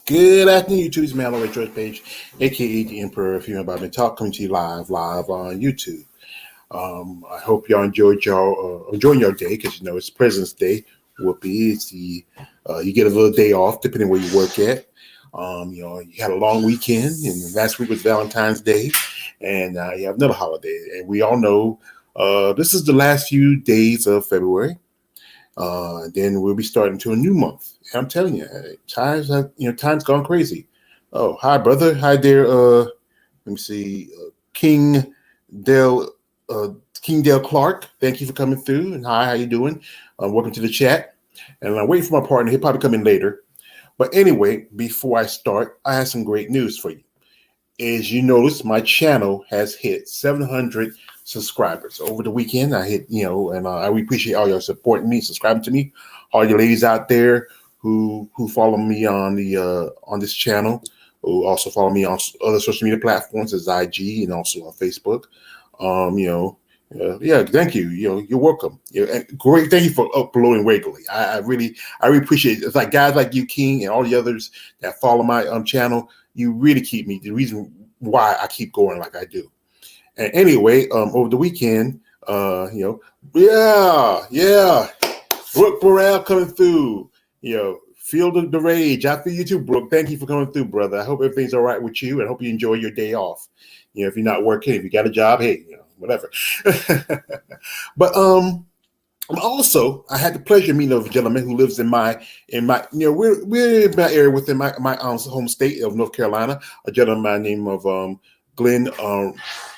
Good afternoon, YouTube. It's man on the George Page, aka the Emperor of Human Body Talk, coming to you live on YouTube. I hope y'all enjoying your day because it's President's Day. Whoopee! It's the you get a little day off depending where you work at. You had a long weekend, and last week was Valentine's Day, and you have another holiday. And we all know this is the last few days of February. Then we'll be starting to a new month. And I'm telling you, time's gone crazy. Oh, hi, brother. Hi there. Let me see. King Dale Clark. Thank you for coming through. And hi, how you doing? Welcome to the chat. And I'm waiting for my partner. He'll probably come in later. But anyway, before I start, I have some great news for you. As you notice, my channel has hit 700 subscribers over the weekend. I hit, and I really appreciate all your supporting me, subscribing to me. All you ladies out there who follow me on this channel, who also follow me on other social media platforms as IG and also on Facebook. Thank you. You're welcome. And great. Thank you for uploading regularly. I really appreciate it. It's like guys like you, King, and all the others that follow my channel. You really keep me the reason why I keep going like I do. And anyway, over the weekend, Brooke Burrell coming through. Feel the rage. I feel you too, Brooke. Thank you for coming through, brother. I hope everything's all right with you, and I hope you enjoy your day off. If you're not working, if you got a job, hey, whatever. But also, I had the pleasure of meeting a gentleman who lives in my we're in my area within my home state of North Carolina. A gentleman by the name of Glenn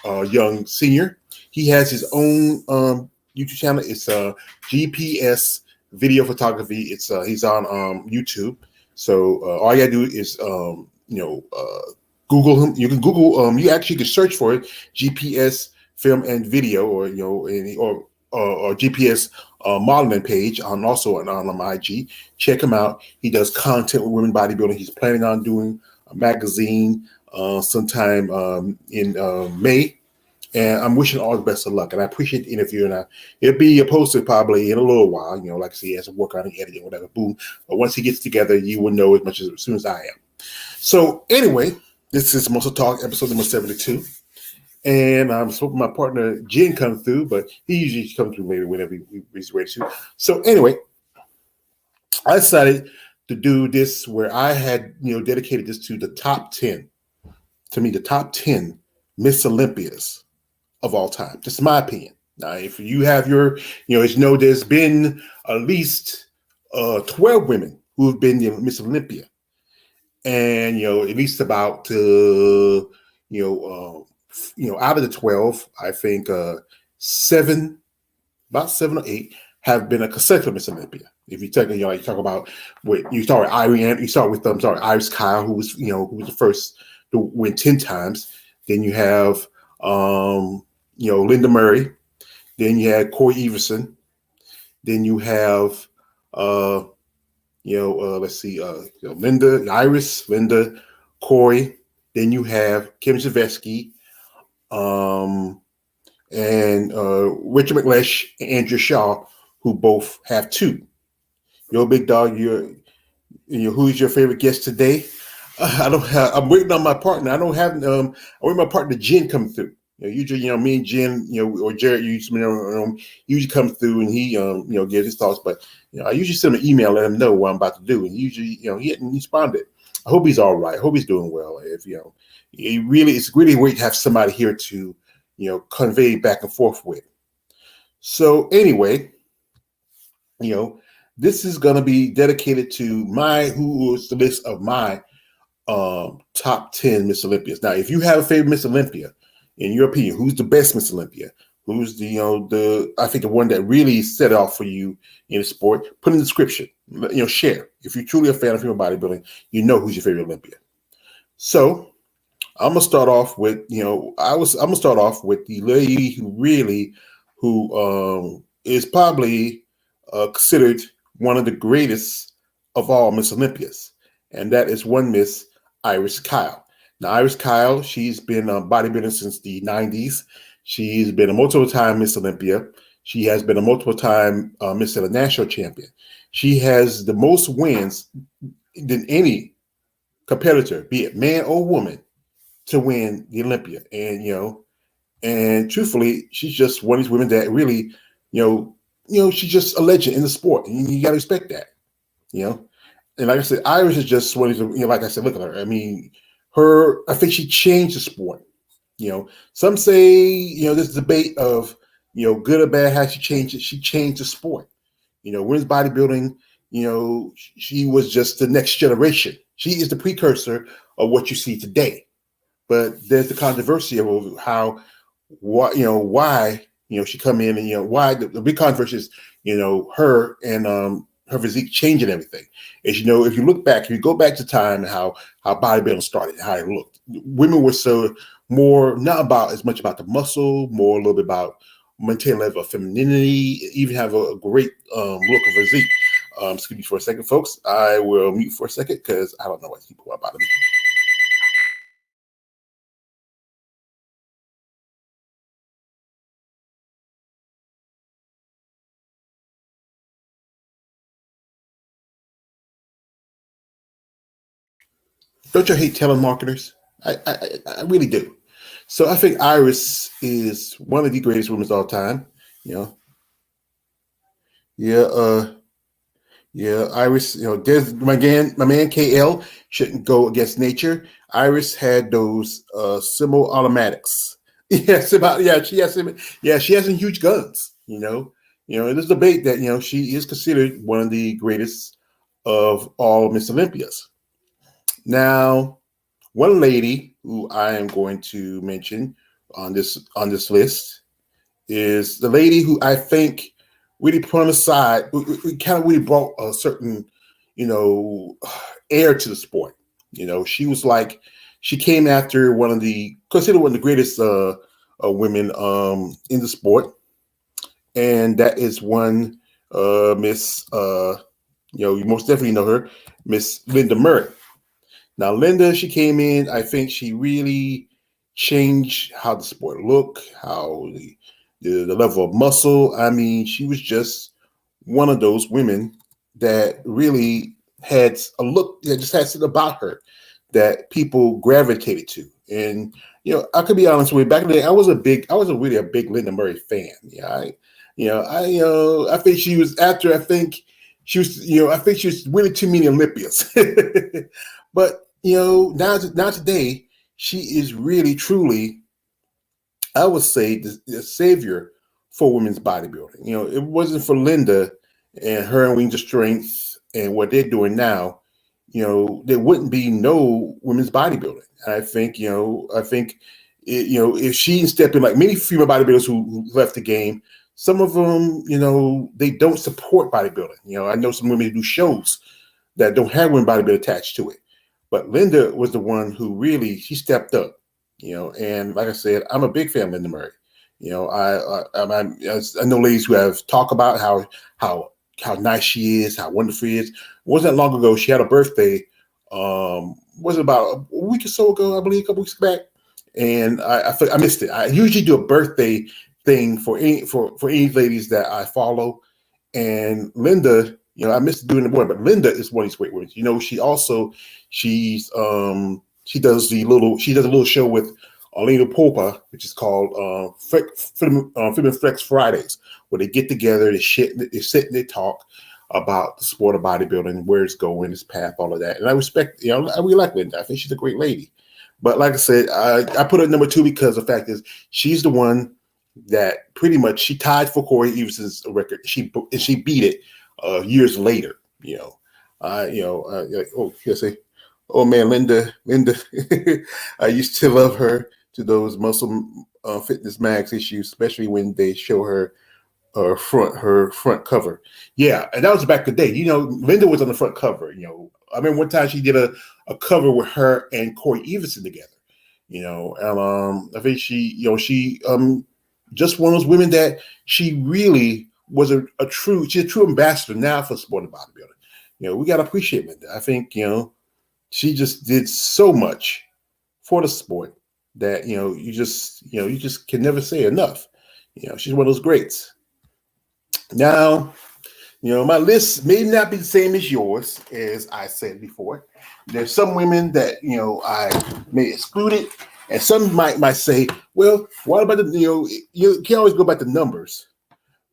Young Sr. He has his own YouTube channel. It's GPS video photography. It's he's on YouTube. So all you gotta do is Google him. You can Google. You actually can search for it. GPS film and video, or GPS modeling page also on my IG. Check him out. He does content with women bodybuilding. He's planning on doing a magazine sometime in May. And I'm wishing all the best of luck. And I appreciate the interview. And it'll be posted probably in a little while. Like I say, he has to work on the editing, whatever. Boom. But once he gets together, you will know as soon as I am. So anyway, this is MuscleTalk episode number 72. And I'm hoping my partner Jen comes through, but he usually comes through maybe whenever he's ready to. So anyway, I decided to do this where I had dedicated this to the top 10. To me, the top 10 Miss Olympias of all time. Just my opinion. Now, if you have your, there's been at least 12 women who have been Miss Olympia, and at least about out of the 12, I think about 7 or 8 have been a consecutive Miss Olympia. If you take, you talk about you start with Iris Kyle, who was the first to win 10 times. Then you have Linda Murray. Then you had Corey Everson. Then you have Linda, Corey. Then you have Kim Zavetsky, and Richard Mclesh and Andrea Shaw, who both have 2. Yo, big dog, who's your favorite guest today? I'm waiting on my partner. I don't have. I'm waiting my partner Jen come through. Usually, me and Jen, or Jared, usually come through and he, gives his thoughts. But I usually send him an email, let him know what I'm about to do, and usually, he hadn't responded. I hope he's all right. I hope he's doing well. If it's really great to have somebody here to, convey back and forth with. So anyway, this is going to be dedicated to who was the list of my top 10 Miss Olympias. Now, if you have a favorite Miss Olympia, in your opinion, who's the best Miss Olympia? Who's I think the one that really set off for you in the sport? Put in the description. Share. If you're truly a fan of human bodybuilding, who's your favorite Olympia. So I'm gonna start off with I'm gonna start off with the lady who is probably considered one of the greatest of all Miss Olympias, and that is one Miss Iris Kyle. Now, Iris Kyle, she's been bodybuilding since the 90s. She's been a multiple-time Miss Olympia. She has been a multiple-time Miss International champion. She has the most wins than any competitor, be it man or woman, to win the Olympia. And and truthfully, she's just one of these women that really, she's just a legend in the sport, and you got to respect that. You know, and like I said, Iris is just one of these. Like I said, look at her. I mean, I think she changed the sport. Some say, this debate of, good or bad, how she changed it. She changed the sport. Women's bodybuilding, she was just the next generation. She is the precursor of what you see today. But there's the controversy of why she come in, and why the big controversy is her and her physique changing everything. As if you look back, if you go back to time and how bodybuilding started, how it looked, women were so more not about as much about the muscle, more a little bit about maintain a level of femininity, even have a great look of physique. Excuse me for a second, folks. I will mute for a second because I don't know what people are about me. Don't you hate telemarketers? I really do. So I think Iris is one of the greatest women of all time. Yeah, yeah, Iris. There's my man KL shouldn't go against nature. Iris had those semi-automatics. Yes, she has some huge guns. There's debate that she is considered one of the greatest of all Miss Olympias. Now, one lady who I am going to mention on this list is the lady who I think really put on the side, we kind of really brought a certain, air to the sport. She came after considered one of the greatest women in the sport, and that is one Miss, you most definitely know her, Miss Linda Murray. Now, Linda, she came in. I think she really changed how the sport looked, how the level of muscle. I mean, she was just one of those women that really had a look that just had something about her that people gravitated to. And I could be honest with you. Back in the day, I wasn't really a big Linda Murray fan. Yeah, I think she was after. I think she was. I think she was winning too many Olympias. But now today, she is really truly, I would say, the savior for women's bodybuilding. It wasn't for Linda and her and Wings of Strength and what they're doing now, there wouldn't be no women's bodybuilding. I think if she stepped in, like many female bodybuilders who left the game, some of them, they don't support bodybuilding. I know some women who do shows that don't have women bodybuilding attached to it. But Linda was the one who really, she stepped up, and like I said, I'm a big fan of Linda Murray. I know ladies who have talked about how nice she is, how wonderful she is. It wasn't that long ago, she had a birthday, was it about a week or so ago, I believe, a couple weeks back. And I missed it. I usually do a birthday thing for any ladies that I follow. And Linda, I missed doing the one, but Linda is one of these great women. She does a little show with Alina Popa, which is called Feminine Flex Fridays, where they get together, they sit and they talk about the sport of bodybuilding, where it's going, its path, all of that. And I respect, I really like Linda. I think she's a great lady. But like I said, I put her at number 2 because the fact is she's the one that pretty much she tied for Corey Everson's record. She beat it years later. Oh man, Linda. I used to love her to those Muscle Fitness Mags issues, especially when they show her front cover. Yeah, and that was back in the day. Linda was on the front cover. I remember one time she did a cover with her and Corey Everson together. And I think she just one of those women that she really was she's a true ambassador now for sport and bodybuilding. We got to appreciate Linda. I think, she just did so much for the sport that, you just can never say enough. She's one of those greats. Now, My list may not be the same as yours, as I said before. There's some women that I may exclude it, and some might say, well, what about the you can't always go by the numbers,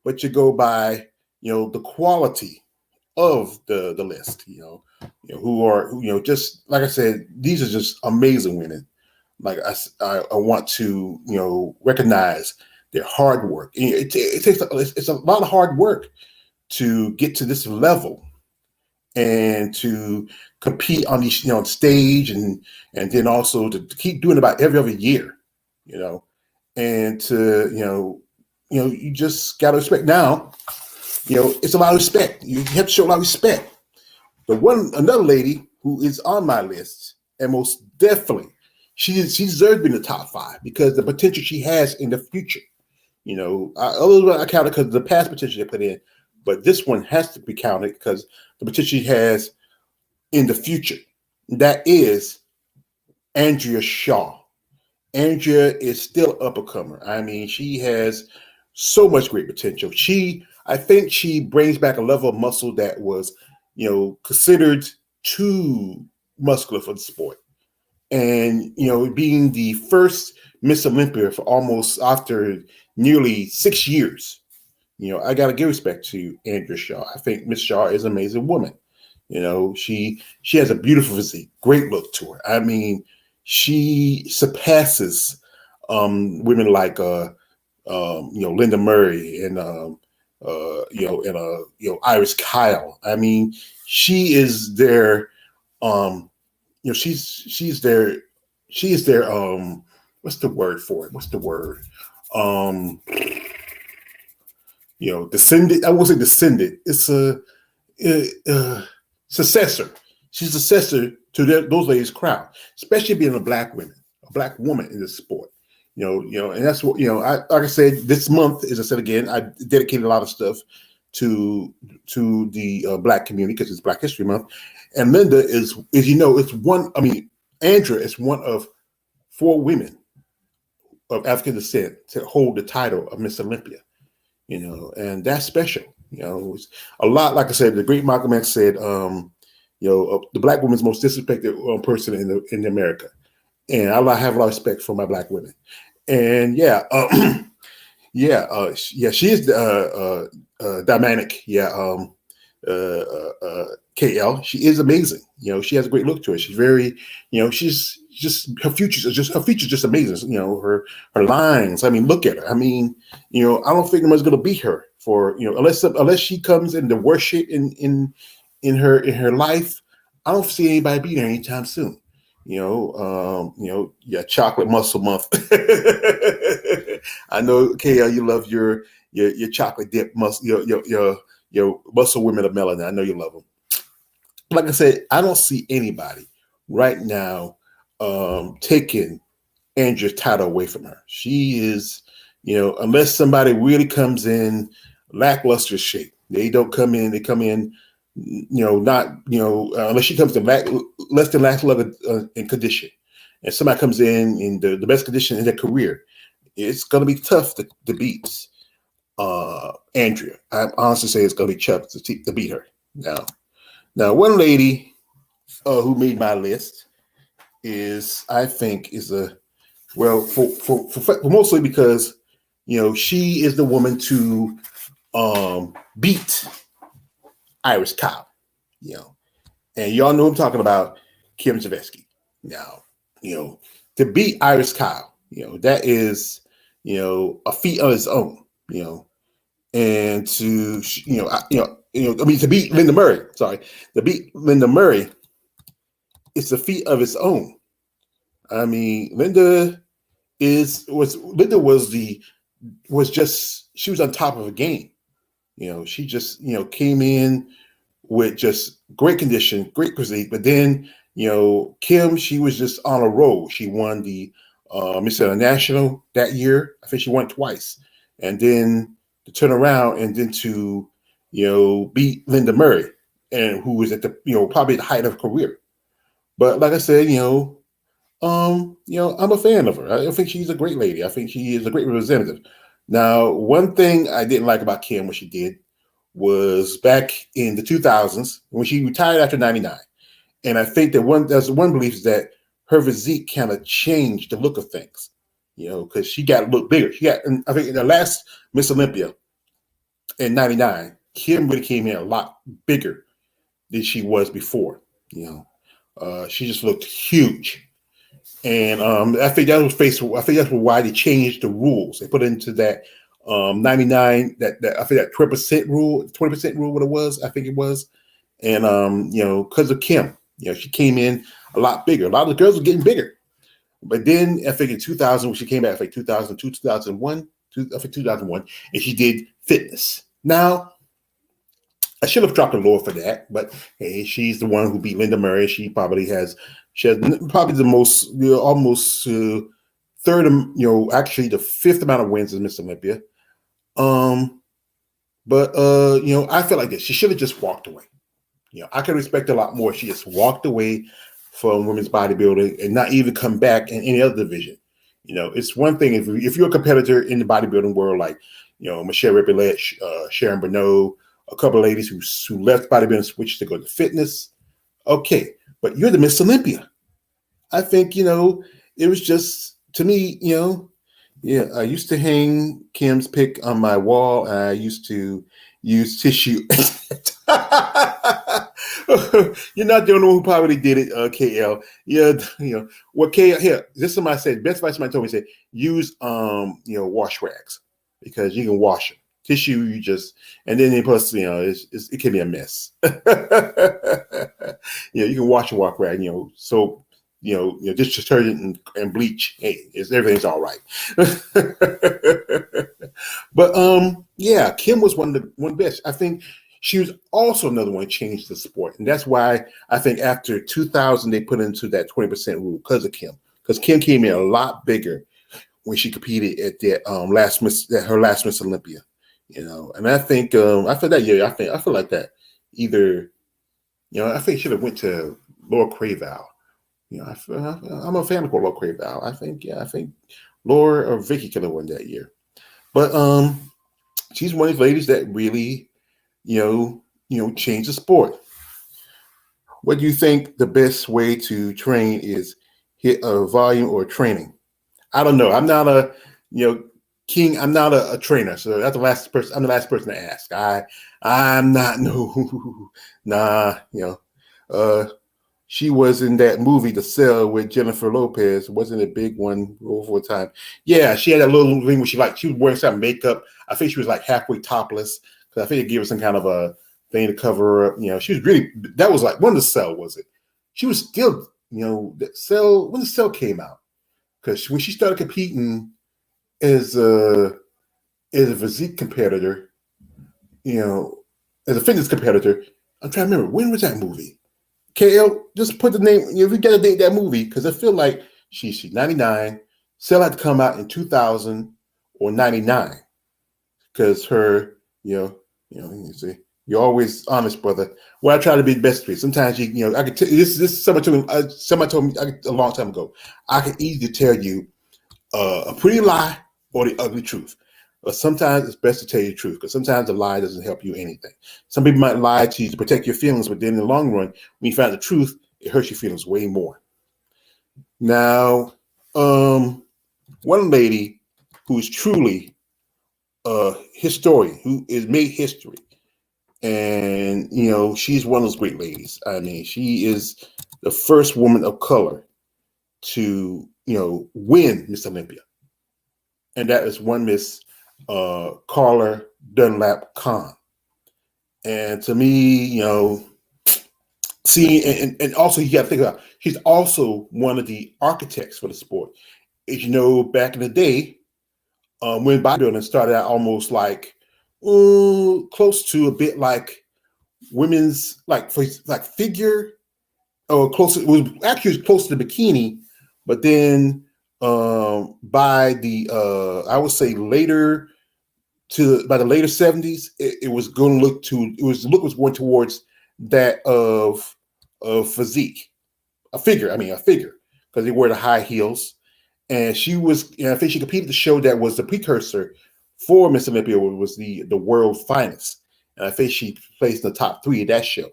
but you go by the quality of the list. Who are just like I said, these are just amazing women. Like I want to recognize their hard work. It takes it's a lot of hard work to get to this level and to compete on these stage and then also to keep doing it about every other year, and to you just got to respect. Now it's a lot of respect. You have to show a lot of respect. Another lady who is on my list, and most definitely she deserves to be in the top 5 because the potential she has in the future. I count it because of the past potential they put in, but this one has to be counted because the potential she has in the future. That is Andrea Shaw. Andrea is still up and comer. I mean, she has so much great potential. I think she brings back a level of muscle that was, considered too muscular for the sport. And, being the first Miss Olympia for almost after nearly 6 years, I got to give respect to Andrea Shaw. I think Miss Shaw is an amazing woman. She has a beautiful physique, great look to her. I mean, she surpasses women like Linda Murray and Iris Kyle. I mean, she is their she is their what's the word for it? What's the word? Descendant. I won't say descendant. It's a successor. She's a successor to those ladies' crown, especially being a black woman in this sport. And that's what like I said, this month, as I said again, I dedicated a lot of stuff to the black community because it's Black History Month. And Linda is it's one. I mean, Andrea is one of 4 women of African descent to hold the title of Miss Olympia. And that's special. It's a lot. Like I said, the great Malcolm X said, the black woman's most disrespected person in America. And I have a lot of respect for my black women. And she is dynamic. KL. She is amazing. She has a great look to her. She's very, she's just her features just amazing. Her lines. I mean, look at her. I mean, I don't think anyone's going to beat her for unless she comes in the worst shape in her life. I don't see anybody beating her anytime soon. Chocolate Muscle Month. I know, KL, you love your chocolate dip muscle, your muscle women of melanin. I know you love them. Like I said, I don't see anybody right now taking Andrea's title away from her. She is, unless somebody really comes in lackluster shape. They don't come in. They come in, not, unless she comes to less than lackluster in condition, and somebody comes in the best condition in their career, it's going to be tough to beat Andrea. I honestly say it's going to be tough to beat her. Now, one lady who made my list is mostly because she is the woman to beat Iris Kyle, and y'all know who I'm talking about, Kim Zavetsky. Now, to beat Iris Kyle, that is a feat on its own, and to to beat Linda Murray. Sorry, to beat Linda Murray, it's a feat of its own. I mean, she was on top of a game. She just came in with just great condition, great physique. But then Kim, she was just on a roll. She won the Miss International that year. I think she won twice, and then to turn around and then to beat Linda Murray, and who was at the probably the height of her career. But like I said, I'm a fan of her. I think she's a great lady. I think she is a great representative. Now, one thing I didn't like about Kim, what she did, was back in the 2000s when she retired after 99. And I think that there's one belief is that her physique kind of changed the look of things, because she got a look bigger. I think in the last Miss Olympia in 99, Kim really came in a lot bigger than she was before. She just looked huge. And I think that's why they changed the rules. They put into that 99, that I think that 20% rule, what it was, I think it was. And because of Kim, she came in a lot bigger. A lot of the girls were getting bigger. But then I think in 2000, when she came back, I think 2002, 2001, I think 2001, and she did fitness. Now, I should have dropped a lower for that, but hey, she's the one who beat Linda Murray. She has probably the most, almost third, actually the fifth amount of wins as Miss Olympia. But I feel like this. She should have just walked away. I could respect a lot more. She just walked away from women's bodybuilding and not even come back in any other division. It's one thing if you're a competitor in the bodybuilding world, like Michelle Mclesh, Sharon Bernot, a couple of ladies who left bodybuilding and switched to go to fitness. Okay, but you're the Miss Olympia. I think it was just, to me, I used to hang Kim's pic on my wall, and I used to use tissue. You're not the only one who probably did it, KL. Yeah, what KL here? This is somebody said. Best advice somebody told me, said use wash rags, because you can wash them. Tissue, and then plus it can be a mess. You can wash a walk rag, soap, dish detergent and bleach. Hey, everything's all right. But yeah, Kim was one best. I think she was also another one who changed the sport, and that's why I think after 2000 they put into that 20% rule because of Kim. Because Kim came in a lot bigger when she competed at that her last Miss Olympia. And I think I feel like that either I think she should have went to Laura Craval. I'm a fan of Laura Craval. I think Laura or Vicky could have won that year. But she's one of these ladies that really changed the sport. What do you think the best way to train is? Hit a volume or training? I don't know. I'm not a King, I'm not a trainer, so that's the last person. I'm the last person to ask. I'm not she was in that movie The Cell with Jennifer Lopez. Wasn't a big one over a time. Yeah, she had that little thing where she was wearing some makeup. I think she was like halfway topless, because I think it gave her some kind of a thing to cover her up. She was really, that was like, when The Cell was it? She was still, that Cell, when The Cell came out, because when she started competing as a physique competitor, as a fitness competitor. I'm trying to remember, when was that movie? KL, just put the name, if you got to date that movie, because I feel like she's 99. Cell had to come out in 2000 or 99, because her, you see, you're always honest, brother. Well, I try to be the best for you. Sometimes I could tell you, this somebody told me a long time ago. I can easily tell you a pretty lie or the ugly truth. But sometimes it's best to tell you the truth, because sometimes the lie doesn't help you anything. Some people might lie to you to protect your feelings, but then in the long run, when you find the truth, it hurts your feelings way more. Now, one lady who's truly a historian, who has made history, and she's one of those great ladies. I mean, she is the first woman of color to win Miss Olympia, and that is one Miss Carla Dunlap Kahn. And to me, seeing, and also you got to think about, she's also one of the architects for the sport. As you know, back in the day, when bodybuilding started out almost like close to a bit like women's like figure, or close. It was actually close to the bikini, but then by the I would say by the later 70s, it was going to look was going towards that of physique, a figure, because they wear the high heels. And she was, I think she competed the show that was the precursor for Miss Olympia, was the world finest. and I think she placed in the top 3 of that show.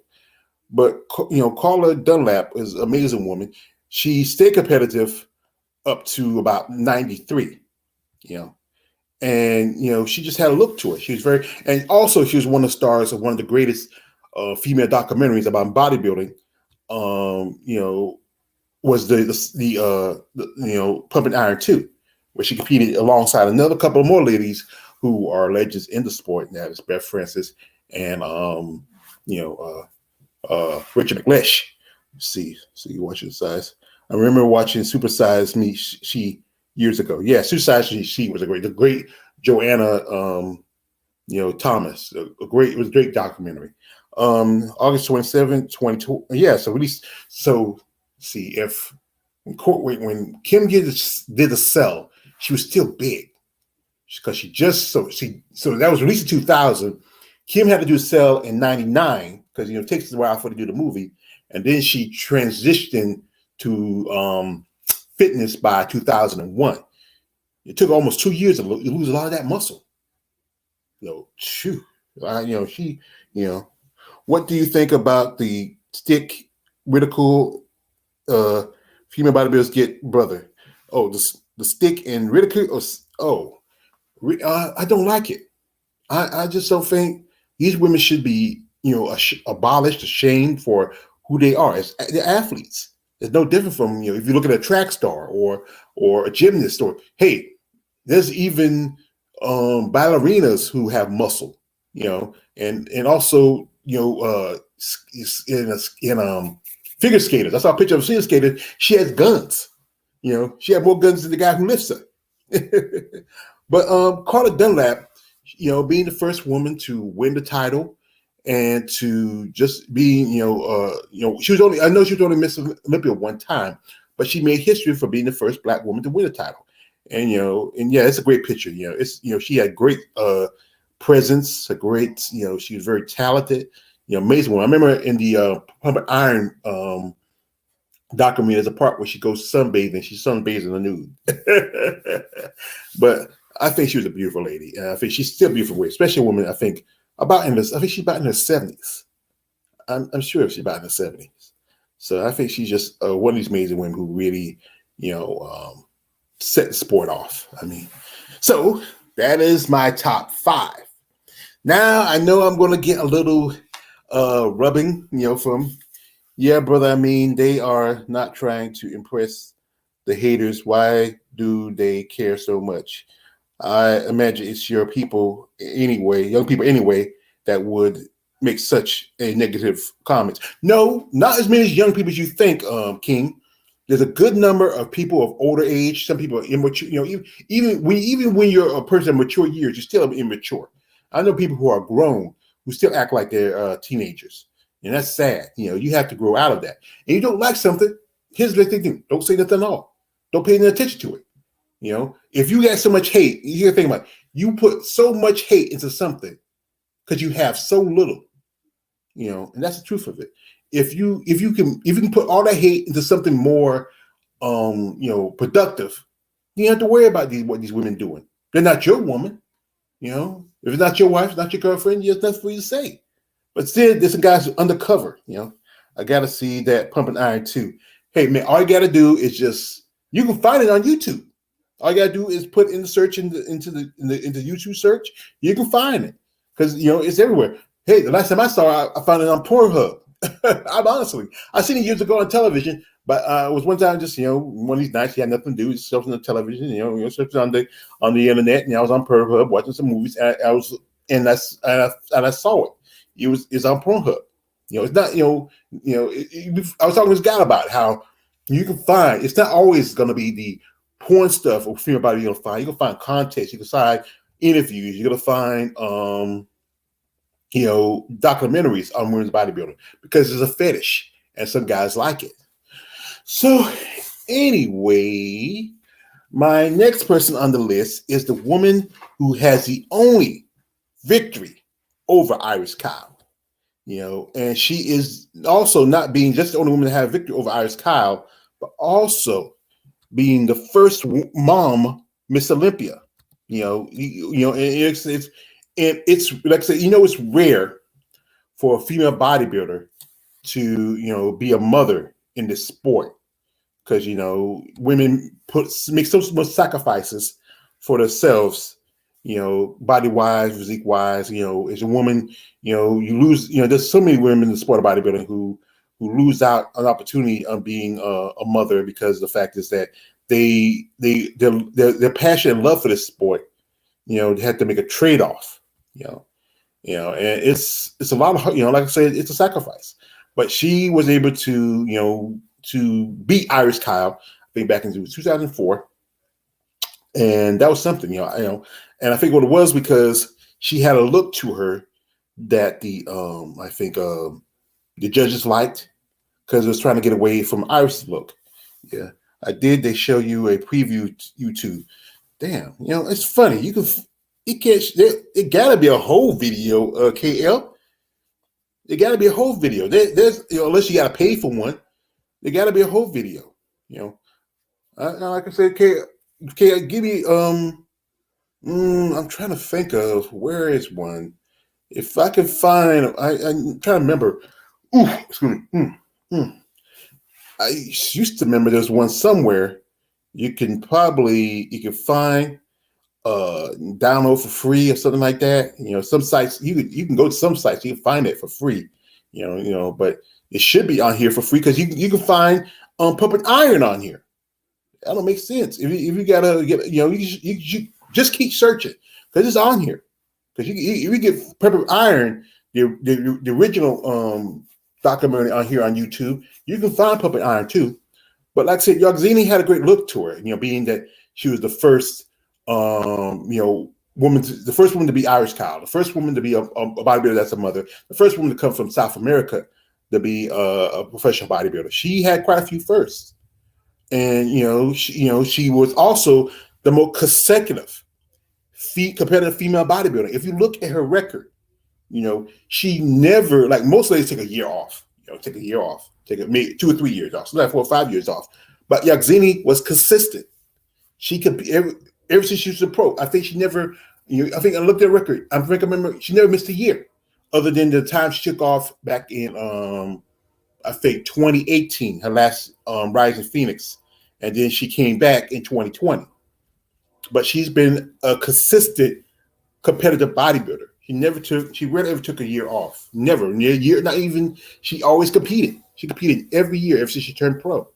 But Carla Dunlap is an amazing woman. She stayed competitive up to about 93. And she just had a look to her. She was and also she was one of the stars of one of the greatest female documentaries about bodybuilding. Was the Pumping Iron 2, where she competed alongside another couple of more ladies who are legends in the sport. And that is Beth Francis and Richard Mclesh. See, watching size. I remember watching Super Size Me She years ago. Yeah, Super Size She was the great Joanna Thomas. It was a great documentary. August 27, 2020. Yeah, so at least see if when Kim did the cell, she was still big because so that was released in 2000. Kim had to do a cell in 99 because it takes a while for her to do the movie, and then she transitioned to fitness by 2001. It took almost 2 years to lose a lot of that muscle. What do you think about the stick ridicule female bodybuilders get, brother? Oh, the stick and ridicule. I don't like it. I just don't think these women should be, abolished, ashamed for who they are. They're athletes. It's no different from, if you look at a track star or a gymnast, or hey, there's even ballerinas who have muscle, and also, in figure skaters. I saw a picture of a figure skater. She has guns. She had more guns than the guy who lifts her. But Carla Dunlap, being the first woman to win the title and to just being, she was only Miss Olympia one time, but she made history for being the first Black woman to win a title. And it's a great picture. She had great presence, she was very talented, amazing woman. I remember in the Pumping Iron documentary, there's a part where she goes sunbathing. She sunbathes in the nude. But I think she was a beautiful lady. And I think she's still a beautiful, especially a woman. I think she's about in her 70s. I'm sure she's about in her 70s. So I think she's just one of these amazing women who really, set the sport off. So that is my top 5. Now I know I'm going to get a little rubbing, from, yeah, brother. They are not trying to impress the haters. Why do they care so much? I imagine it's your people anyway, young people anyway, that would make such a negative comment. No, not as many as young people as you think, King. There's a good number of people of older age. Some people are immature. Even when you're a person of mature years, you're still immature. I know people who are grown who still act like they're teenagers, and that's sad. You have to grow out of that. And you don't like something, here's the thing: don't say nothing at all. Don't pay any attention to it. If you got so much hate, you gotta think about it. You put so much hate into something because you have so little. And that's the truth of it. If you can put all that hate into something more, productive, you don't have to worry about what these women doing. They're not your woman. If it's not your wife, it's not your girlfriend, there's nothing for you to say. But still, there's some guys undercover. I gotta see that Pumping Iron 2. Hey man, all you gotta do is you can find it on YouTube. All you gotta do is put in the search into YouTube search. You can find it because it's everywhere. Hey, the last time I saw it, I found it on Pornhub. I seen it years ago on television, but it was one time just one of these nights you had nothing to do, just surfing the television, surfing on the internet, and I was on Pornhub watching some movies, and I saw it. It's on Pornhub. It's not I was talking to this guy about how you can find. It's not always going to be the porn stuff or female body you're gonna find. You can find context. You can find interviews. You're gonna find documentaries on women's bodybuilding because it's a fetish and some guys like it. So anyway, my next person on the list is the woman who has the only victory over Iris Kyle. And she is also not being just the only woman to have victory over Iris Kyle, but also being the first mom Miss Olympia. And it's like I said, it's rare for a female bodybuilder to, be a mother in this sport. Because, women make so much sacrifices for themselves, body-wise, physique-wise. As a woman, you lose, there's so many women in the sport of bodybuilding who lose out an opportunity of being a mother, because the fact is that their passion and love for this sport, they have to make a trade-off, and it's a lot of, like I said, it's a sacrifice. But she was able to beat Iris Kyle, I think back in 2004, and that was something, and I think what it was because she had a look to her that I think the judges liked, because it was trying to get away from Iris' look. Yeah, I did. They show you a preview YouTube. Damn, it's funny. It gotta be a whole video, KL. It gotta be a whole video. There's unless you gotta pay for one, there gotta be a whole video. Like I said, give me I'm trying to think of where is one. If I can find, I'm trying to remember. Ooh, excuse me. I used to remember there's one somewhere you can find, download for free or something like that. Some sites you can go to some sites, you can find it for free. But it should be on here for free, because you can find pumping iron on here. That don't make sense. If you gotta get, you just keep searching, because it's on here. Because if you get pumping iron, the original documentary on here on YouTube, you can find pumping iron too. But like I said, Yogzini had a great look to her. Being that she was the first, woman, the first woman to be Irish Kyle, the first woman to be a bodybuilder that's a mother, the first woman to come from South America to be a professional bodybuilder. She had quite a few firsts, and she was also the most consecutive competitive female bodybuilder. If you look at her record, she never, like most ladies, take a year off. Take a year off, maybe 2 or 3 years off, sometimes 4 or 5 years off. But Yogzini was consistent. She could ever since she was a pro. I think she never. I think I looked at her record. I remember she never missed a year, other than the time she took off back in I think 2018, her last Rise in Phoenix, and then she came back in 2020. But she's been a consistent competitive bodybuilder. She rarely ever took a year off. Never. A year, not even. She always competed. She competed every year ever since she turned pro.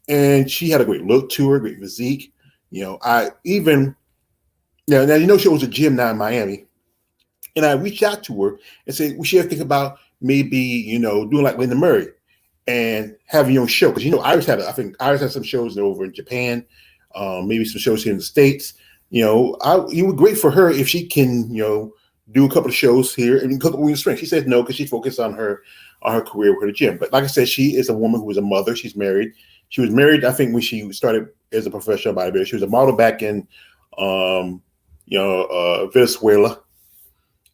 And she had a great look to her, great physique. Now she owns a gym now in Miami, and I reached out to her and said we should think about maybe doing like Linda Murray and having your own show, because I think Iris has some shows over in Japan, maybe some shows here in the States. It would be great for her if she can do a couple of shows here and a couple of weeks spring. She said no, because she's focused on her career with her gym. But like I said, she is a woman who is a mother. She's married. She was married, I think, when she started as a professional bodybuilder. She was a model back in Venezuela.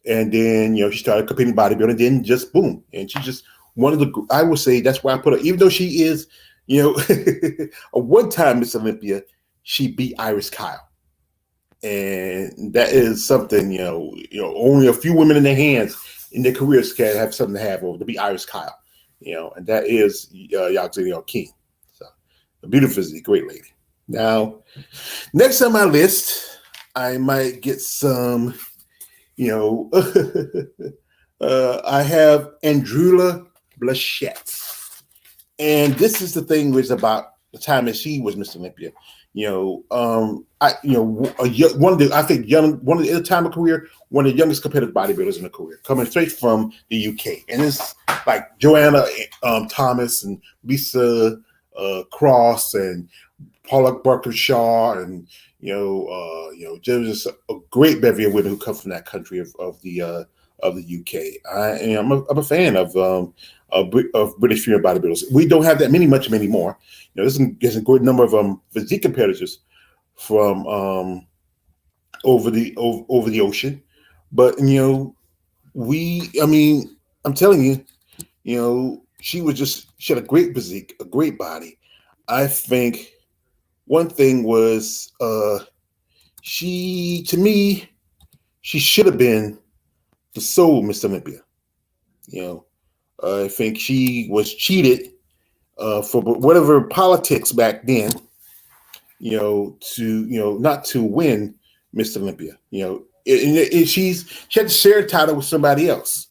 And then, she started competing bodybuilding, then just boom. And she's just one of the, I would say that's why I put her, even though she is, a one-time Miss Olympia, she beat Iris Kyle. And that is something, only a few women in their hands in their careers can have something to have over to be Iris Kyle, and that is Yogzini King. So a beautiful physique, great lady. Now, next on my list, I might get some, I have Andrea Blanchette. And this is the thing was about the time that she was Miss Olympia. One of the time of career, one of the youngest competitive bodybuilders in her career, coming straight from the UK. And it's like Joanna Thomas and Lisa Cross and Paula Barker Shaw, and just a great bevy of women who come from that country of the UK. I'm a fan of British female bodybuilders. We don't have that much anymore. There's a good number of physique competitors from over the ocean, but I'm telling you, she had a great physique, a great body. I think one thing was she should have been the sole Miss Olympia. You know, I think she was cheated for whatever politics back then. Not to win Miss Olympia. She had to share the title with somebody else.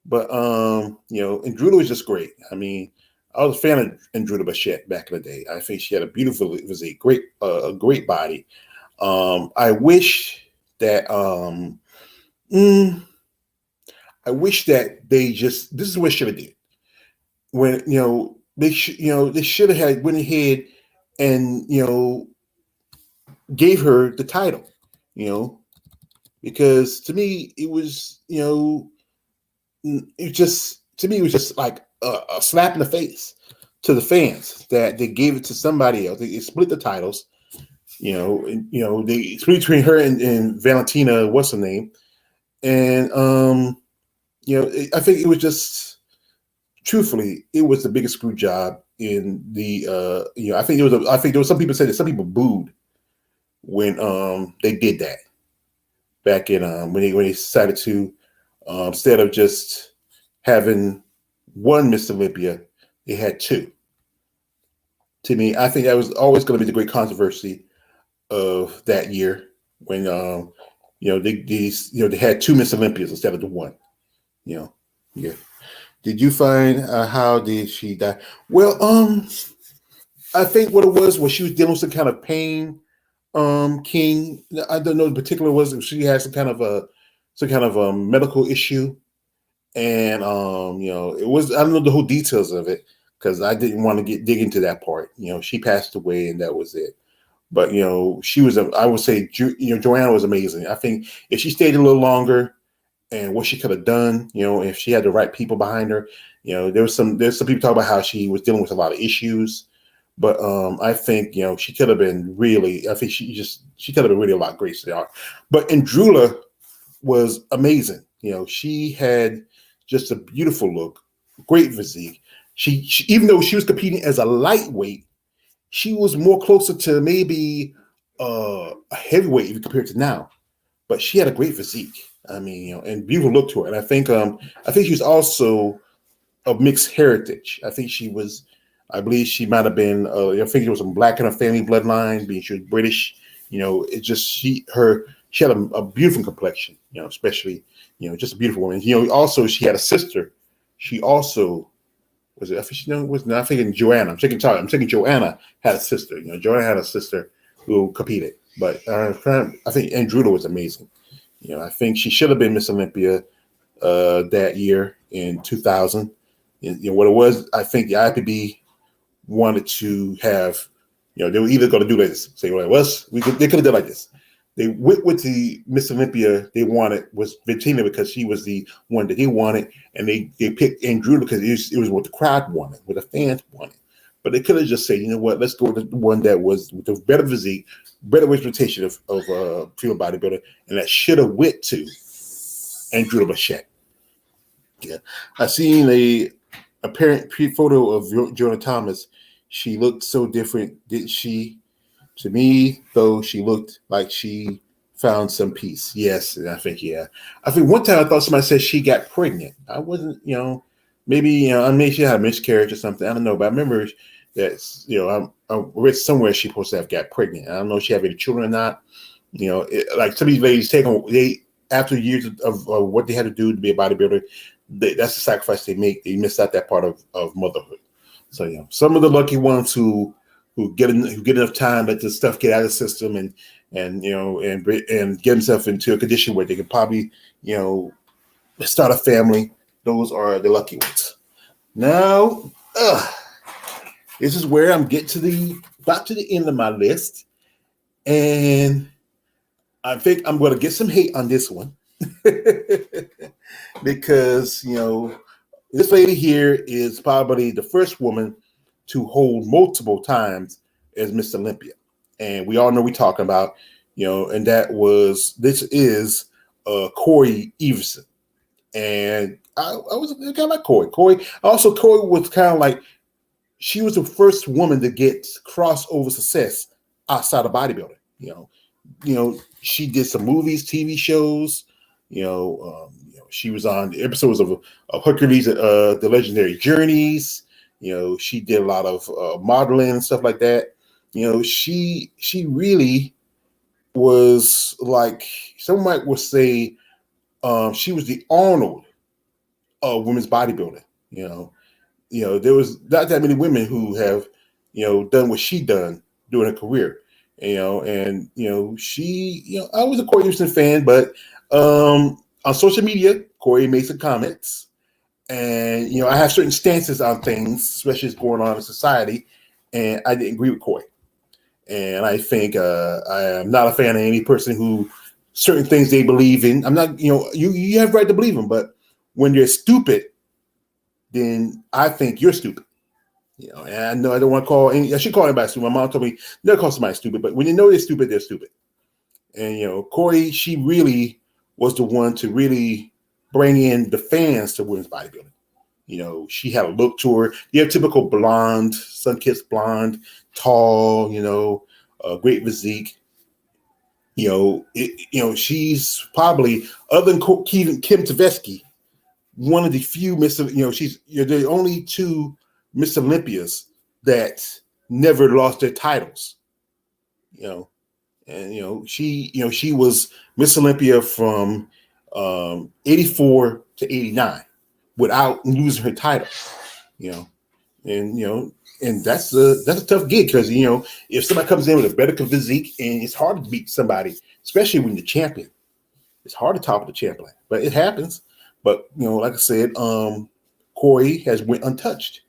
But and Druda was just great. I mean, I was a fan of Andrea Bachette back in the day. I think she had a great body. I wish that mm, I wish that this is what should have did when they should have had went ahead and gave her the title, because to me it was it was just like a slap in the face to the fans that they gave it to somebody else. They split the titles, they split between her and Valentina, what's her name, and I think it was just, truthfully, it was the biggest screw job in the. I think there was some people said that some people booed when they did that back in when they decided to instead of just having one Miss Olympia, they had two. To me, I think that was always going to be the great controversy of that year when they had two Miss Olympias instead of the one. Yeah. Did you find how did she die? Well, I think what it was she was dealing with some kind of pain. King, I don't know in particular was if she had some kind of a medical issue, and it was, I don't know the whole details of it because I didn't want to dig into that part. She passed away and that was it. But she was I would say Joanna was amazing. I think if she stayed a little longer and what she could have done, if she had the right people behind her, there's some people talk about how she was dealing with a lot of issues. But I think she could have been really. I think she could have been really a lot great to the art. But Andrula was amazing. She had just a beautiful look, great physique. She even though she was competing as a lightweight, she was more closer to maybe a heavyweight if you compare it to now. But she had a great physique. I mean, and beautiful look to her. And I think she was also of mixed heritage. I believe she might have been. I think there was some black in her family bloodline. Being she was British, it just she had a beautiful complexion. Especially just a beautiful woman. Also she had a sister. She also was it. I think she was not thinking Joanna. I'm thinking Joanna had a sister. Joanna had a sister who competed. But I think Andruda was amazing. I think she should have been Miss Olympia that year in 2000. What it was, I think the IPB wanted to have, they were either going to do this, say, well, they could have done like this. They went with the Miss Olympia they wanted was Valentina because she was the one that they wanted, and they picked Andrew because it was what the crowd wanted, what the fans wanted. But they could have just said, you know what, let's go with the one that was with the better physique, better representation of female bodybuilder, and that should have went to Andrea Bachette. Yeah, I seen a apparent photo of Jonah Thomas. She looked so different, didn't she? To me, though, she looked like she found some peace. Yes, and I think one time I thought somebody said she got pregnant. I wasn't, maybe I mean she had a miscarriage or something. I don't know, but I remember that I read somewhere she supposed to have got pregnant. I don't know if she had any children or not. Like some of these ladies after years of what they had to do to be a bodybuilder, that's the sacrifice they make. They miss out that part of motherhood. So some of the lucky ones who get enough time, let the stuff get out of the system and get themselves into a condition where they can probably start a family. Those are the lucky ones. Now, this is where I'm getting about to the end of my list, and I think I'm going to get some hate on this one because this lady here is probably the first woman to hold multiple times as Miss Olympia. And we all know we're talking about, and this is Corey Everson. And I was kind of like Corey. Corey was kind of like, she was the first woman to get crossover success outside of bodybuilding. She did some movies, TV shows, she was on the episodes of Hercules, the Legendary Journeys. She did a lot of modeling and stuff like that. She really was like, some might would say, she was the Arnold of women's bodybuilding. There was not that many women who have, done what she done during her career. She, I was a Corey Houston fan, but on social media, Corey made some comments, and I have certain stances on things, especially what's going on in society, and I didn't agree with Corey. And I think I am not a fan of any person who certain things they believe in. I'm not, you have right to believe them, but when they're stupid, then I think you're stupid. And I know I don't want to call any, I should call anybody stupid. My mom told me never call somebody stupid, but when you know they're stupid, they're stupid. And Corey, she really was the one to really bring in the fans to women's bodybuilding. She had a look to her. You have typical blonde, sun-kissed blonde, tall, great physique. She's probably, other than Kim Tversky, one of the few Miss, she's the only two Miss Olympias that never lost their titles. She was Miss Olympia from 84 to 89 without losing her title. And that's a tough gig, because if somebody comes in with a better physique, and it's hard to beat somebody, especially when you're champion. It's hard to topple the champion, but it happens. But like I said, Corey has went untouched.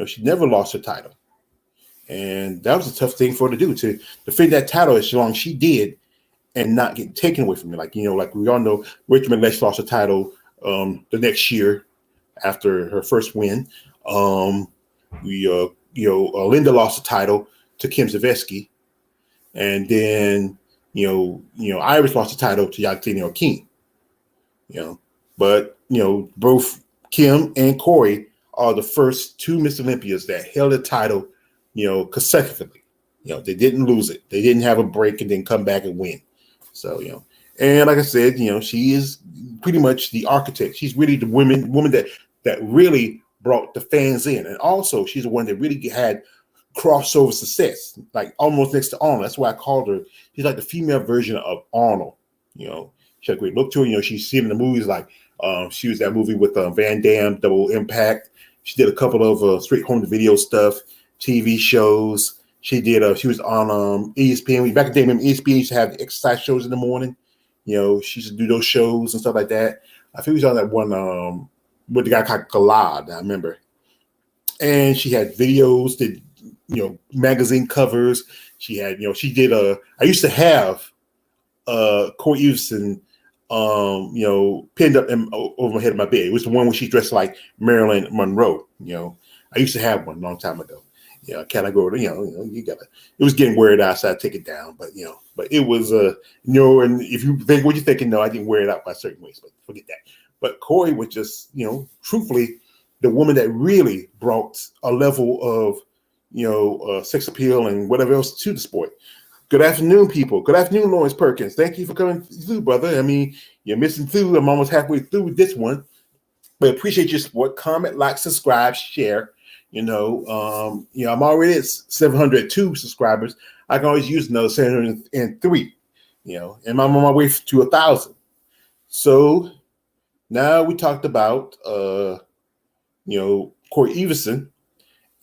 She never lost her title, and that was a tough thing for her to do, to defend that title as long as she did, and not get taken away from her. Like like we all know, Rachel Mclesh lost her title the next year after her first win. Linda lost the title to Kim Tversky, and then Iris lost the title to Yagdini O'Keefe. But both Kim and Corey are the first two Miss Olympias that held the title, consecutively. They didn't lose it. They didn't have a break and then come back and win. So, and like I said, she is pretty much the architect. She's really the woman that really brought the fans in. And also she's the one that really had crossover success, like almost next to Arnold. That's why I called her. She's like the female version of Arnold. She had a great look to her. She's seen in the movies, like she was that movie with Van Damme, Double Impact. She did a couple of straight home video stuff, TV shows. She did. She was on ESPN. Back in the day, remember ESPN used to have exercise shows in the morning. She used to do those shows and stuff like that. I think he was on that one with the guy called Galad, I remember. And she had videos, did magazine covers. She had she did I used to have Corey Everson pinned up over my head of my bed. It was the one where she dressed like Marilyn Monroe. I used to have one a long time ago. Can I go to, you gotta, it was getting weird out, so I take it down. But but it was and if you think what you're thinking, no, I didn't wear it out by certain ways, but forget that. But Corey was just, truthfully, the woman that really brought a level of sex appeal and whatever else to the sport. Good afternoon, people. Good afternoon, Lawrence Perkins. Thank you for coming through, brother. I mean, you're missing through. I'm almost halfway through with this one. But appreciate your support. Comment, like, subscribe, share. I'm already at 702 subscribers. I can always use another 703. And I'm on my way to 1,000. So now we talked about Corey Everson,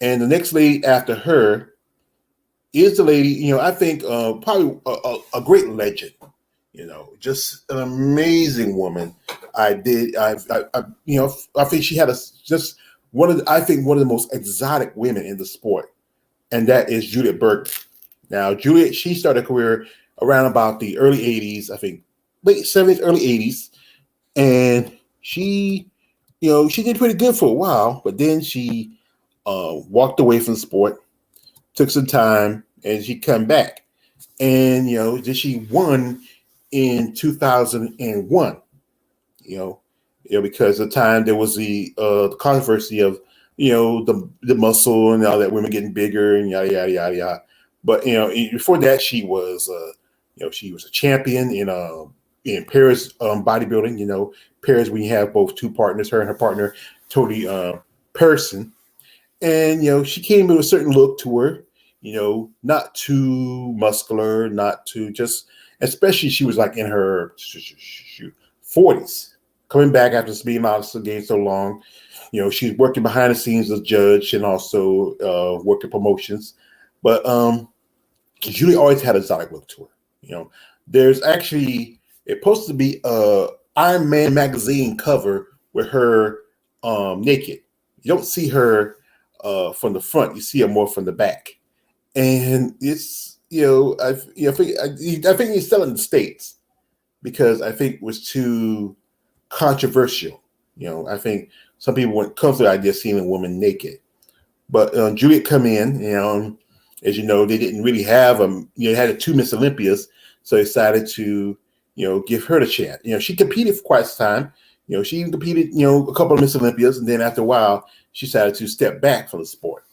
and the next lady after her is the lady, I think probably a great legend, just an amazing woman. I think she had one of the most exotic women in the sport, and that is Judy Burke. Now, Judy, she started a career around about the early 80s, I think late 70s, early 80s, and she did pretty good for a while, but then she walked away from the sport, took some time, and she come back. And, then she won in 2001, because at the time there was the controversy of, the muscle and all that, women getting bigger and yada, yada, yada, yada. But, before that, she was a champion in Paris bodybuilding. pairs when you have both two partners, her and her partner, totally person. And, she came with a certain look to her, not too muscular, not too just, especially she was like in her 40s, coming back after being out of the game so long. She's working behind the scenes as a judge and also working promotions. But Julie always had a exotic look to her. There's actually, it's supposed to be a Iron Man magazine cover with her naked. You don't see her from the front; you see her more from the back. And it's I think he's selling the States because I think it was too controversial. I think some people wouldn't come to the idea of seeing a woman naked. But Juliet come in, as you know, they didn't really have they had the two Miss Olympias, so they decided to, give her the chance. She competed for quite some time. She competed, a couple of Miss Olympias, and then after a while, she decided to step back from the sport,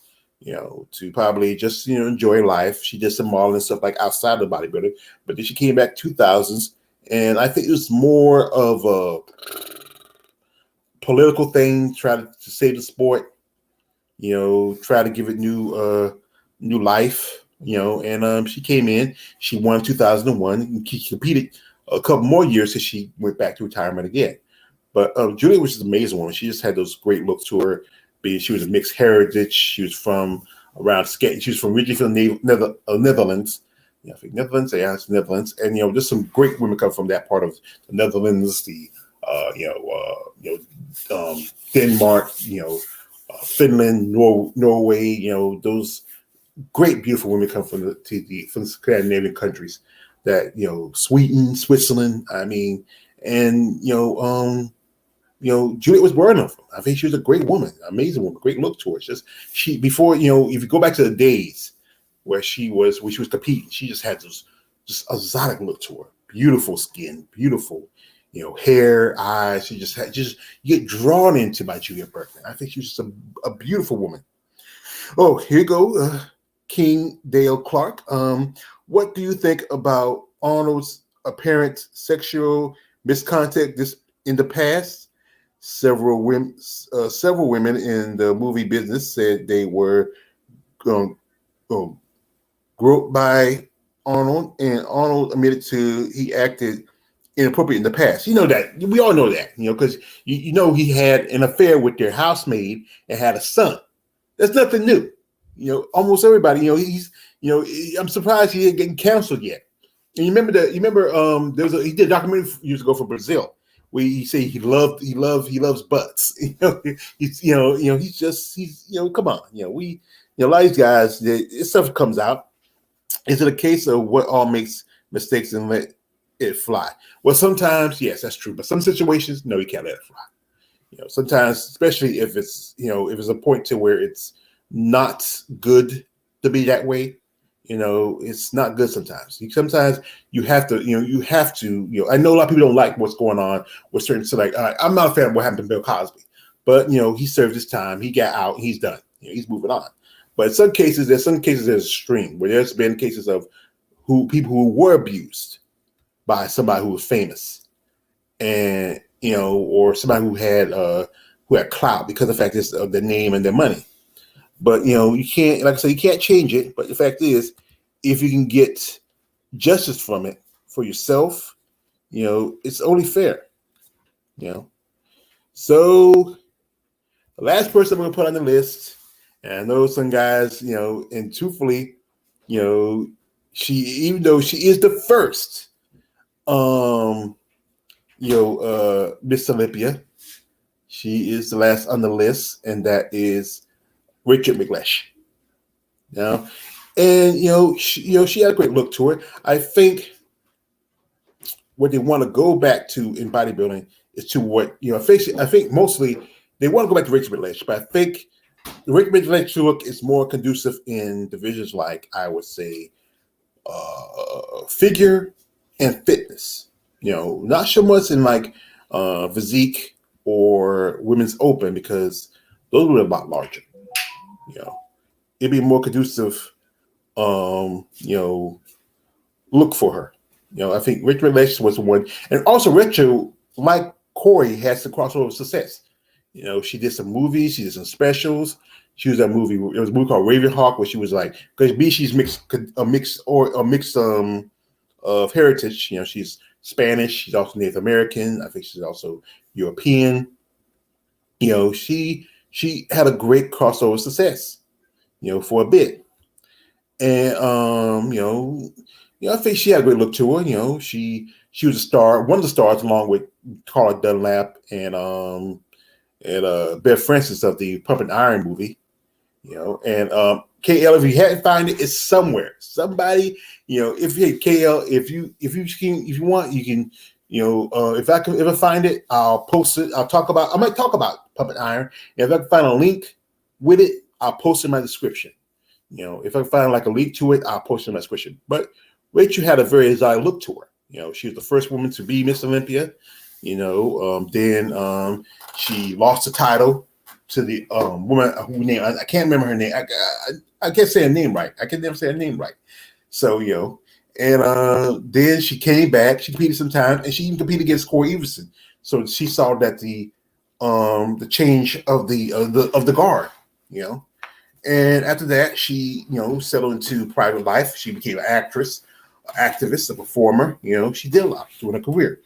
to probably just, enjoy life. She did some modeling and stuff like outside of the bodybuilding, but then she came back 2000s, and I think it was more of a political thing, try to save the sport, try to give it new life, and she came in, she won 2001, and she competed a couple more years till she went back to retirement again. But Julia was just an amazing woman. She just had those great looks to her. She was a mixed heritage. She was from around skating. She was from originally from the Netherlands. I think Netherlands. Yeah, it's Netherlands. And just some great women come from that part of the Netherlands. The Denmark. Finland, Norway. Those great, beautiful women come from the Scandinavian countries. That Sweden, Switzerland. I mean, and Juliet was one of them. I think she was a great woman, amazing woman, great look to her. Just she before, if you go back to the days where she was competing, she just had this just exotic look to her. Beautiful skin, beautiful, hair, eyes. She just had you get drawn into by Julia Burke. I think she was just a beautiful woman. Oh, here you go, King Dale Clark. What do you think about Arnold's apparent sexual misconduct in the past? Several women in the movie business said they were groped by Arnold, and Arnold admitted he acted inappropriate in the past. That we all know that, because he had an affair with their housemaid and had a son. That's nothing new. Almost everybody. I'm surprised he ain't getting canceled yet. And you remember he did a documentary years ago for Brazil. Where he say he loves butts. He's come on. A lot of these guys, this stuff comes out. Is it a case of what all makes mistakes and let it fly? Well, sometimes yes, that's true, but some situations, no, you can't let it fly. Sometimes, especially if it's if it's a point to where it's not good to be that way. It's not good sometimes. Sometimes you have to, I know a lot of people don't like what's going on with certain, so like, I'm not a fan of what happened to Bill Cosby, but, he served his time, he got out, he's done, he's moving on. But in some cases, there's extreme, where there's been cases of people who were abused by somebody who was famous and, or somebody who had clout because of the fact of their name and their money. But, you can't, like I said, you can't change it. But the fact is, if you can get justice from it for yourself, it's only fair, So the last person I'm going to put on the list, and I know some guys, and truthfully, even though she is the first, Miss Olympia, she is the last on the list, and that is Richard Mclesh. And she had a great look to her. I think what they want to go back to in bodybuilding is to what I think mostly they want to go back to Richard Mclesh, but I think the Richard Mclesh look is more conducive in divisions like, I would say, figure and fitness. Not so much in like physique or women's open, because those were a lot larger. It'd be more conducive, look for her. I think Richard Mclesh was the one, and also Richard, like Corey has some crossover success. She did some movies, she did some specials. She was that movie. It was a movie called Ravenhawk, where she was like, because she's a mix of heritage. She's Spanish. She's also Native American. I think she's also European. She had a great crossover success. For a bit, and I think she had a great look to her. She was a star, one of the stars, along with Carla Dunlap and Beth Francis of the Pump and Iron movie. And KL, if you hadn't found it, it's somewhere. Somebody, if you KL, if you want, you can, if I find it, I'll post it. I might talk about Pump and Iron. And if I can find a link with it, I'll post it in my description. If I find like a link to it, I'll post it in my description. But Rachel had a very exotic look to her. She was the first woman to be Miss Olympia. Then she lost the title to the woman who name I can't remember her name. I can't say her name right. I can never say her name right. So and then she came back. She competed sometime, and she even competed against Corey Everson. So she saw that the change of the guard. And after that, she settled into private life. She became an actress, activist, a performer. She did a lot during her career.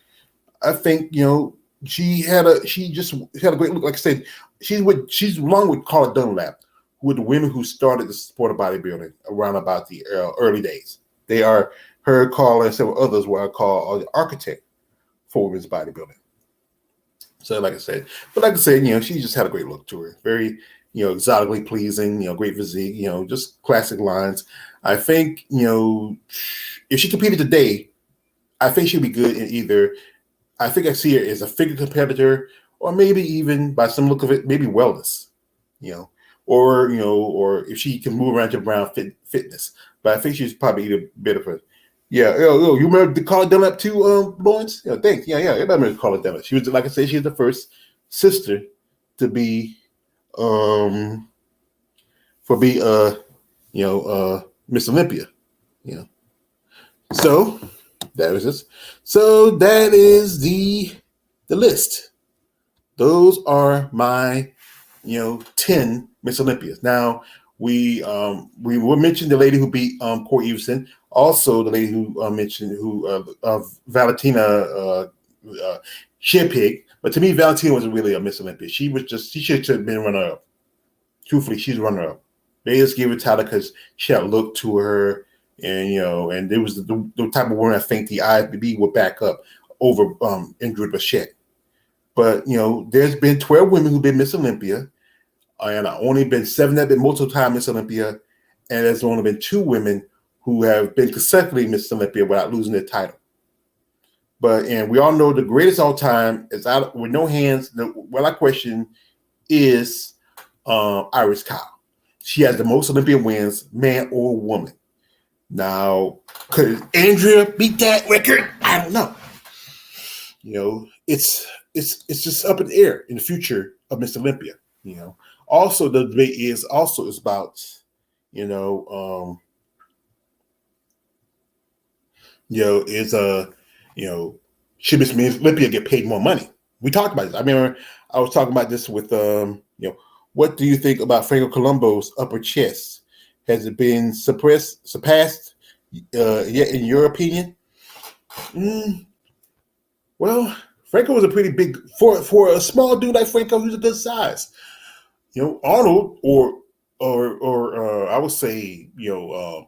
I think she just had a great look. Like I said, she's along with Carla Dunlap, who were the women who started the sport of bodybuilding around about the early days. They are her, Carla, and several others were called the architect for women's bodybuilding. So, like I said, she just had a great look to her. Very, exotically pleasing. Great physique. Just classic lines. I think if she competed today, I think she'd be good in either. I think I see her as a figure competitor, or maybe even by some look of it, maybe wellness, or if she can move around to Brown fitness. But I think she's probably either a bit of a, you remember the Carla Dunlap too, Lawrence? Thanks. Everybody remembers Carla Dunlap. She was, like I said, she's the first sister to be, Miss Olympia, So that was this. So that is the list. Those are my 10 Miss Olympias. Now we will mention the lady who beat Corey Everson. Also the lady who mentioned Valentina Shipig. But to me, Valentina wasn't really a Miss Olympia. She should have been runner up. Truthfully, she's runner up. They just gave her title because she had a look to her. And and it was the type of woman I think the IFBB would back up over Ingrid Bachette. But there's been 12 women who've been Miss Olympia, and only been 7 that have been multiple time Miss Olympia, and there's only been 2 women who have been consecutively Miss Olympia without losing their title. And we all know the greatest all time is out with no hands. I question is Iris Kyle. She has the most Olympia wins, man or woman. Now, could Andrea beat that record? I don't know. It's just up in the air in the future of Miss Olympia. Also the debate is about should Miss Olympia get paid more money? We talked about this. I remember I was talking about this with what do you think about Franco Colombo's upper chest? Has it been surpassed yet, in your opinion? Well, Franco was a pretty big for a small dude like Franco. He was a good size. Arnold or I would say Wilford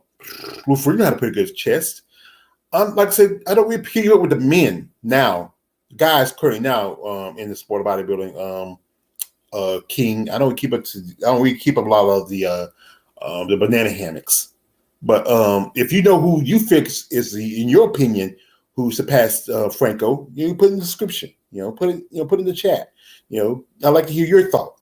Freeman had a pretty good chest. Like I said, I don't really keep up with the men now, guys currently now in the sport of bodybuilding. King, I don't really keep up a lot of the banana hammocks. But if you know who you think is in your opinion, who surpassed Franco, you put in the description. Put it in the chat. I'd like to hear your thought.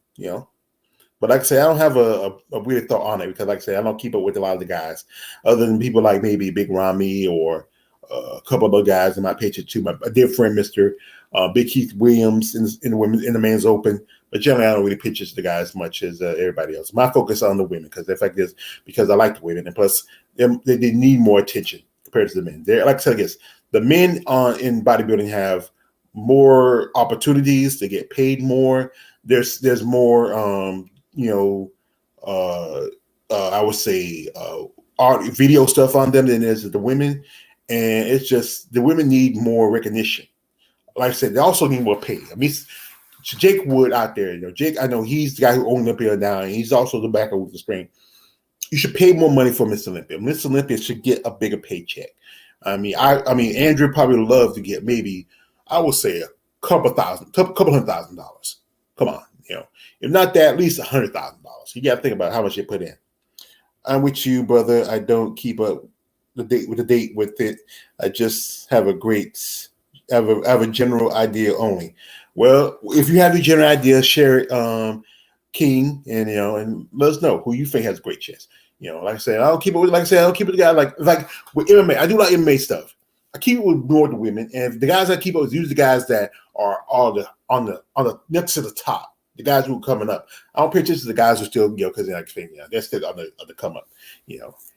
But like I say, I don't have a weird thought on it because, like I say, I don't keep up with a lot of the guys, other than people like maybe Big Ramy or a couple of other guys in my page too. My dear friend, Mr. Big Keith Williams in the men's open. But generally, I don't really pitch the guys as much as everybody else. My focus on the women because the fact is because I like the women, and plus they need more attention compared to the men. They're, like I said, I guess the men in bodybuilding have more opportunities to get paid more. There's more I would say art video stuff on them than there's the women, and it's just the women need more recognition. Like I said, they also need more pay. I mean, Jake Wood out there, Jake, I know he's the guy who owns Olympia now, and he's also the backer with the screen. You should pay more money for Miss Olympia. Miss Olympia should get a bigger paycheck. I mean, Andrew probably would love to get maybe, I would say, a couple $100,000. Come on, if not that, at least $100,000. You got to think about how much they put in. I'm with you, brother. I don't keep up the date with it. I just have a general idea only. Well, if you have a general idea, share it, King, and let us know who you think has a great chance. Like I said, I don't keep it with the guy like with MMA. I do like MMA stuff. I keep it with more the women, and the guys I keep up with usually the guys that are on the next to the top. The guys who are coming up. I don't pay attention to the guys who still, because they're they're still on the come up,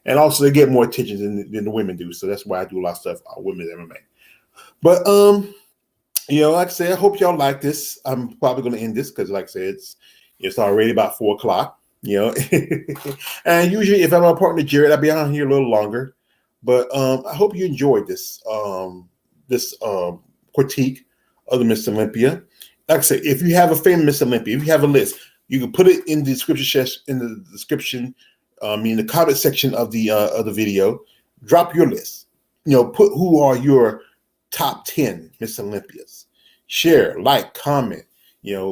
And also they get more attention than the women do. So that's why I do a lot of stuff on women's MMA. But like I said, I hope y'all like this. I'm probably going to end this because, like I said, it's already about 4:00. And usually, if I'm a partner Jared, I'll be on here a little longer. But I hope you enjoyed this critique of the Miss Olympia. Like I said, if you have a famous Miss Olympia, if you have a list, you can put it in the description in the comment section of the video. Drop your list. Put who are your top 10 Miss Olympias. Share, like, comment. Be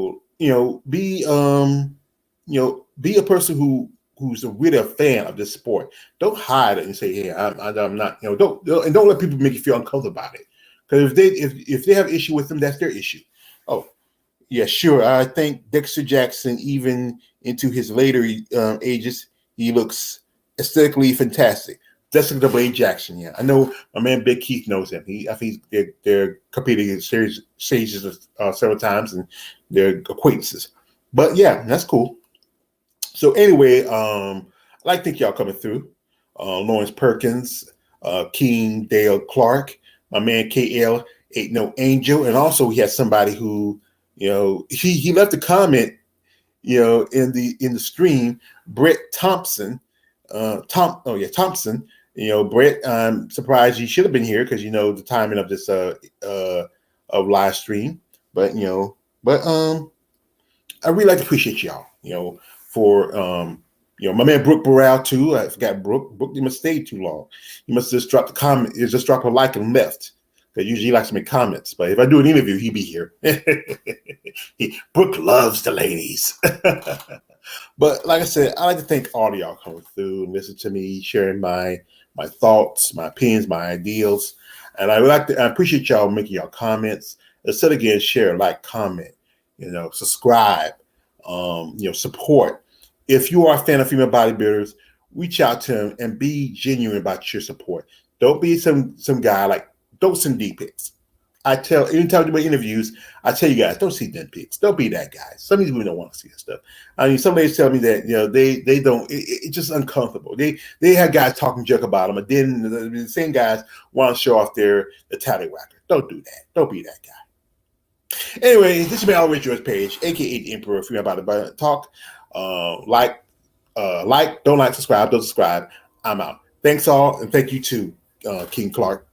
a person who's really a fan of this sport. Don't hide it and say, "Hey, I'm not." Don't let people make you feel uncomfortable about it. Because if they have issue with them, that's their issue. Oh, yeah, sure. I think Dexter Jackson, even into his later ages, he looks aesthetically fantastic. Dexter the Blade Jackson, yeah. I know my man Big Keith knows him. I think they're competing in stages several times, and they're acquaintances. But yeah, that's cool. So anyway, I like to think y'all coming through. Lawrence Perkins, King Dale Clark, my man KL Ain't No Angel, and also he has somebody who, he left a comment, in the stream, Brett Thompson, Thompson. Brett, I'm surprised you should have been here because the timing of this of live stream. But I really like to appreciate y'all, for my man Brooke Burrell too. I forgot Brooke. Brooke, you must stay too long. You must just drop the comment, just drop a like and left. Because usually he likes to make comments. But if I do an interview, he'd be here. Brooke loves the ladies. But like I said, I like to thank all of y'all coming through and listening to me, sharing my thoughts, my opinions, my ideals. And I appreciate y'all making y'all comments. Instead again, share, like, comment, subscribe, support. If you are a fan of female bodybuilders, reach out to them and be genuine about your support. Don't be some guy like, don't send D pics. Anytime you make interviews, I tell you guys, don't see den pics. Don't be that guy. Some of these women don't want to see that stuff. I mean, some ladies tell me that, they don't, it's just uncomfortable. They have guys talking junk about them, and then the same guys want to show off the tallywhacker. Don't do that. Don't be that guy. Anyway, this is my Always Yours page, aka the Emperor. If you're about to talk, don't like, subscribe, don't subscribe. I'm out. Thanks all, and thank you to King Clark.